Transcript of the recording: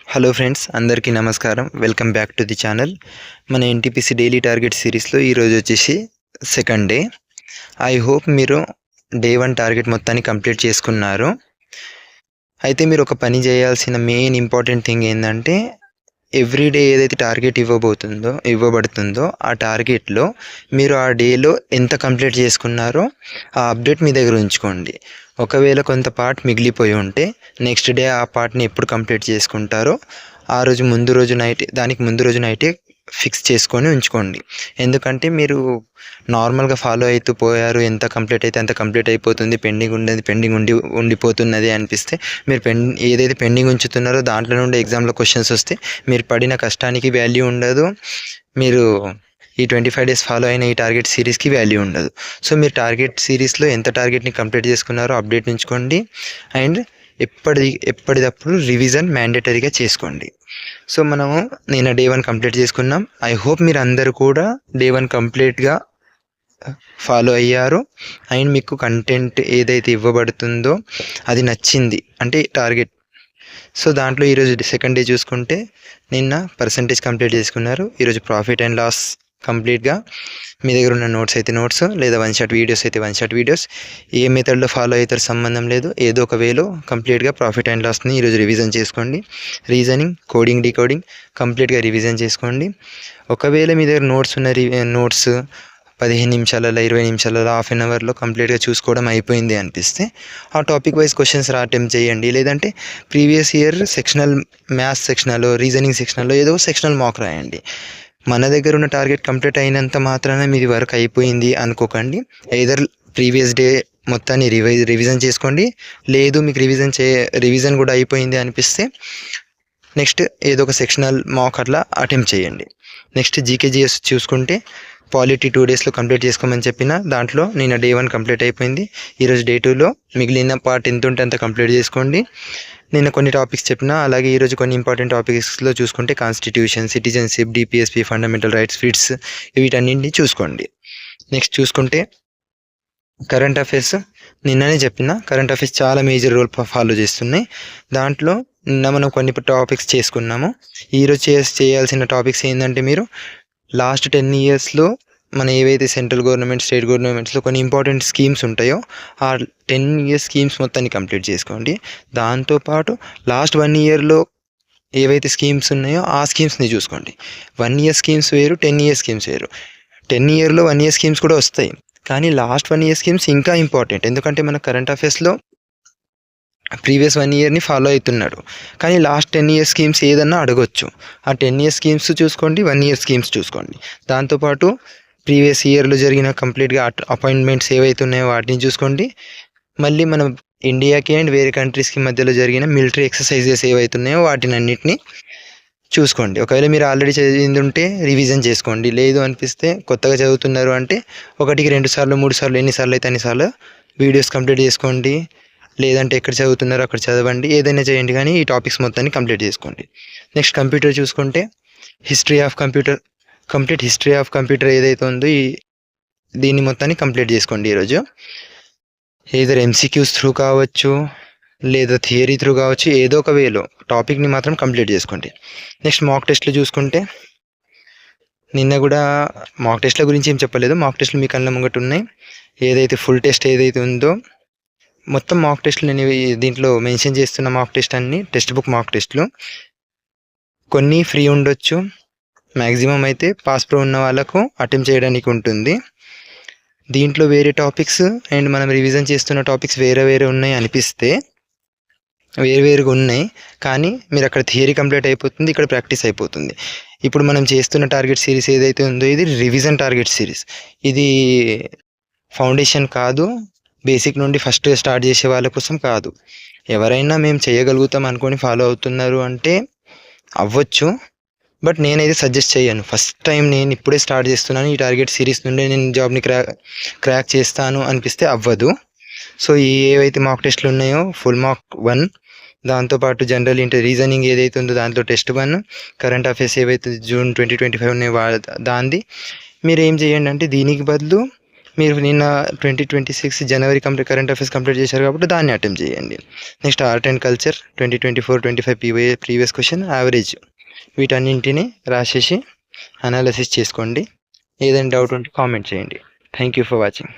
Hello friends, అందరికీ నమస్కారం. Welcome back to the channel. మన ఎన్టీపీసీ డైలీ టార్గెట్ సిరీస్లో ఈరోజు వచ్చేసి సెకండ్ డే. ఐ హోప్ మీరు డే 1 టార్గెట్ మొత్తాన్ని కంప్లీట్ చేసుకున్నారు. అయితే మీరు ఒక పని చేయాల్సిన మెయిన్ ఇంపార్టెంట్ థింగ్ ఏంటంటే, ఎవ్రీడే ఏదైతే టార్గెట్ ఇవ్వబడుతుందో ఆ టార్గెట్లో మీరు ఆ డేలో ఎంత కంప్లీట్ చేసుకున్నారో ఆ అప్డేట్ మీ దగ్గర ఉంచుకోండి. ఒకవేళ కొంత పార్ట్ మిగిలిపోయి ఉంటే నెక్స్ట్ డే ఆ పార్ట్ని ఎప్పుడు కంప్లీట్ చేసుకుంటారో ఆ రోజు ముందు రోజు నైటే ఫిక్స్ చేసుకొని ఉంచుకోండి. ఎందుకంటే మీరు నార్మల్గా ఫాలో అవుతూ పోయారు, ఎంత కంప్లీట్ అయితే అంత కంప్లీట్ అయిపోతుంది, పెండింగ్ ఉండిపోతున్నది అనిపిస్తే మీరు ఏదైతే పెండింగ్ ఉంచుతున్నారో దాంట్లో నుండి ఎగ్జామ్లో క్వశ్చన్స్ వస్తే మీరు పడిన కష్టానికి వాల్యూ ఉండదు, మీరు ఈ 25 డేస్ ఫాలో అయిన ఈ టార్గెట్ సిరీస్కి వాల్యూ ఉండదు. సో మీరు టార్గెట్ సిరీస్లో ఎంత టార్గెట్ని కంప్లీట్ చేసుకున్నారో అప్డేట్ ఉంచుకోండి. అండ్ ఎప్పటిదప్పుడు రివిజన్ మ్యాండేటరీగా చేసుకోండి. సో మనము నేను డే 1 కంప్లీట్ చేసుకున్నాం. ఐ హోప్ మీరు అందరూ కూడా డే 1 కంప్లీట్గా ఫాలో అయ్యారు. అండ్ మీకు కంటెంట్ ఏదైతే ఇవ్వబడుతుందో అది నచ్చింది అంటే టార్గెట్. సో దాంట్లో ఈరోజు సెకండ్ డే చూసుకుంటే నిన్న పర్సంటేజ్ కంప్లీట్ చేసుకున్నారు, ఈరోజు ప్రాఫిట్ అండ్ లాస్ కంప్లీట్గా. మీ దగ్గర ఉన్న నోట్స్ అయితే నోట్స్, లేదా వన్ షాట్ వీడియోస్ అయితే వన్ షాట్ వీడియోస్, ఏ మెథడ్లో ఫాలో అవుతారు సంబంధం లేదు, ఏదో ఒక వేలో కంప్లీట్గా ప్రాఫిట్ అండ్ లాస్ని ఈరోజు రివిజన్ చేసుకోండి. రీజనింగ్, కోడింగ్, డీకోడింగ్ కంప్లీట్గా రివిజన్ చేసుకోండి. ఒకవేళ మీ దగ్గర నోట్స్ 15 నిమిషాలలో, 20 నిమిషాలలో, హాఫ్ అన్ అవర్లో కంప్లీట్గా చూసుకోవడం అయిపోయింది అనిపిస్తే ఆ టాపిక్ వైజ్ క్వశ్చన్స్ అటెంప్ట్ చేయండి. లేదంటే ప్రీవియస్ ఇయర్ మ్యాథ్స్ సెక్షనల్లో, రీజనింగ్ సెక్షనల్లో ఏదో సెక్షనల్ మాక్ రాయండి. మన దగ్గర ఉన్న టార్గెట్ కంప్లీట్ అయినంత మాత్రాన మీది వర్క్ అయిపోయింది అనుకోకండి. ఎయిదర్ ప్రీవియస్ డే మొత్తాన్ని రివిజన్ చేసుకోండి, లేదు మీకు రివిజన్ కూడా అయిపోయింది అనిపిస్తే నెక్స్ట్ ఏదో ఒక సెక్షనల్ మాక్ అట్లా అటెంప్ట్ చేయండి. నెక్స్ట్ జీకేజీఎస్ చూసుకుంటే పాలిటీ 2 డేస్లో కంప్లీట్ చేసుకోమని చెప్పిన దాంట్లో నిన్న డే 1 కంప్లీట్ అయిపోయింది. ఈరోజు డే 2లో మిగిలిన పార్ట్ ఎంత ఉంటే అంత కంప్లీట్ చేసుకోండి. నిన్న కొన్ని టాపిక్స్ చెప్పిన, అలాగే ఈరోజు కొన్ని ఇంపార్టెంట్ టాపిక్స్లో చూసుకుంటే constitution, citizenship, DPSP, fundamental rights, fits, వీటన్నింటినీ చూసుకోండి. నెక్స్ట్ చూసుకుంటే కరెంట్ అఫైర్స్. నిన్ననే చెప్పిన కరెంట్ అఫైర్స్ చాలా మేజర్ రోల్ ఫాలో చేస్తున్నాయి. దాంట్లో నిన్న మనం కొన్ని టాపిక్స్ చేసుకున్నాము. ఈరోజు చేయాల్సిన టాపిక్స్ ఏంటంటే, మీరు లాస్ట్ 10 ఇయర్స్లో మన ఏవైతే సెంట్రల్ గవర్నమెంట్, స్టేట్ గవర్నమెంట్స్లో కొన్ని ఇంపార్టెంట్ స్కీమ్స్ ఉంటాయో ఆ 10 ఇయర్స్ స్కీమ్స్ మొత్తాన్ని కంప్లీట్ చేసుకోండి. దాంతోపాటు లాస్ట్ 1 ఇయర్లో ఏవైతే స్కీమ్స్ ఉన్నాయో ఆ స్కీమ్స్ని చూసుకోండి. 1 ఇయర్ స్కీమ్స్ వేరు, 10 ఇయర్ స్కీమ్స్ వేరు. 10 ఇయర్లో 1 ఇయర్ స్కీమ్స్ కూడా వస్తాయి, కానీ లాస్ట్ 1 ఇయర్ స్కీమ్స్ ఇంకా ఇంపార్టెంట్. ఎందుకంటే మన కరెంట్ అఫైర్స్లో ప్రీవియస్ 1 ఇయర్ని ఫాలో అవుతున్నాడు, కానీ లాస్ట్ 10 ఇయర్ స్కీమ్స్ ఏదన్నా అడగొచ్చు. ఆ 10 ఇయర్ స్కీమ్స్ చూసుకోండి, 1 ఇయర్ స్కీమ్స్ చూసుకోండి. దాంతోపాటు ప్రీవియస్ ఇయర్లో జరిగిన కంప్లీట్గా అపాయింట్మెంట్స్ ఏవైతే ఉన్నాయో వాటిని చూసుకోండి. మళ్ళీ మనం ఇండియాకి అండ్ వేరే కంట్రీస్కి మధ్యలో జరిగిన మిలిటరీ ఎక్సర్సైజెస్ ఏవైతే ఉన్నాయో వాటిని అన్నిటిని చూసుకోండి. ఒకవేళ మీరు ఆల్రెడీ చదివింది ఉంటే రివిజన్ చేసుకోండి, లేదు అనిపిస్తే కొత్తగా చదువుతున్నారు అంటే 1కి 2 సార్లు 3 సార్లు ఎన్నిసార్లు అయితే అన్నిసార్లు వీడియోస్ కంప్లీట్ చేసుకోండి. లేదంటే ఎక్కడ చదువుతున్నారో అక్కడ చదవండి, ఏదైనా చేయండి, కానీ ఈ టాపిక్స్ మొత్తాన్ని కంప్లీట్ చేసుకోండి. నెక్స్ట్ కంప్యూటర్ చూసుకుంటే కంప్లీట్ హిస్టరీ ఆఫ్ కంప్యూటర్ ఏదైతే ఉందో దీన్ని మొత్తాన్ని కంప్లీట్ చేసుకోండి. ఈరోజు ఏదైనా ఎంసీక్యూస్ త్రూ కావచ్చు, లేదా థియరీ త్రూ కావచ్చు, ఏదో ఒక వేలో టాపిక్ని మాత్రం కంప్లీట్ చేసుకోండి. నెక్స్ట్ మాక్ టెస్ట్లు చూసుకుంటే నిన్న కూడా మాక్ టెస్ట్ల గురించి ఏం చెప్పలేదు, మాక్ టెస్ట్లు మీ కళ్ళ ముంగట ఉన్నాయి. ఏదైతే ఫుల్ టెస్ట్ ఏదైతే ఉందో మొత్తం మాక్ టెస్ట్లు నేను దీంట్లో మెన్షన్ చేస్తున్న మాక్ టెస్ట్ అన్ని టెక్స్ట్ బుక్ మాక్ టెస్ట్లు. కొన్ని ఫ్రీ ఉండొచ్చు, మ్యాక్సిమం అయితే పాస్ ప్రో ఉన్న వాళ్ళకు అటెంప్ట్ చేయడానికి ఉంటుంది. దీంట్లో వేరే టాపిక్స్ అండ్ మనం రివిజన్ చేస్తున్న టాపిక్స్ వేరే ఉన్నాయి అనిపిస్తే వేరుగా ఉన్నాయి, కానీ మీరు అక్కడ థియరీ కంప్లీట్ అయిపోతుంది, ఇక్కడ ప్రాక్టీస్ అయిపోతుంది. ఇప్పుడు మనం చేస్తున్న టార్గెట్ సిరీస్ ఏదైతే ఉందో ఇది రివిజన్ టార్గెట్ సిరీస్. ఇది ఫౌండేషన్ కాదు, బేసిక్ నుండి ఫస్ట్ స్టార్ట్ చేసే వాళ్ళ కోసం కాదు. ఎవరైనా మేము చేయగలుగుతాం అనుకొని ఫాలో అవుతున్నారు అంటే అవ్వచ్చు, బట్ నేనైతే సజెస్ట్ చేయను. ఫస్ట్ టైం నేను ఇప్పుడే స్టార్ట్ చేస్తున్నాను, ఈ టార్గెట్ సిరీస్ నుండి నేను జాబ్ని క్రాక్ చేస్తాను అనిపిస్తే అవ్వదు. సో ఏవైతే మాక్ టెస్ట్లు ఉన్నాయో ఫుల్ మాక్ 1, దాంతోపాటు జనరల్ రీజనింగ్ ఏదైతే ఉందో దాంట్లో టెస్ట్ 1, కరెంట్ అఫైర్స్ ఏవైతే జూన్ 2025 ఉన్నాయో దాంది మీరు ఏం చేయండి అంటే దీనికి బదులు మీరు నిన్న 2026 జనవరి కరెంట్ అఫైర్స్ కంప్లీట్ చేశారు కాబట్టి దాన్ని అటెంప్ట్ చేయండి. Next art and culture 2024-25 previous question average, వీటన్నింటినీ రాసేసి అనాలిసిస్ చేసుకోండి. ఏదైనా డౌట్ ఉంటే కామెంట్ చేయండి. Thank you for watching.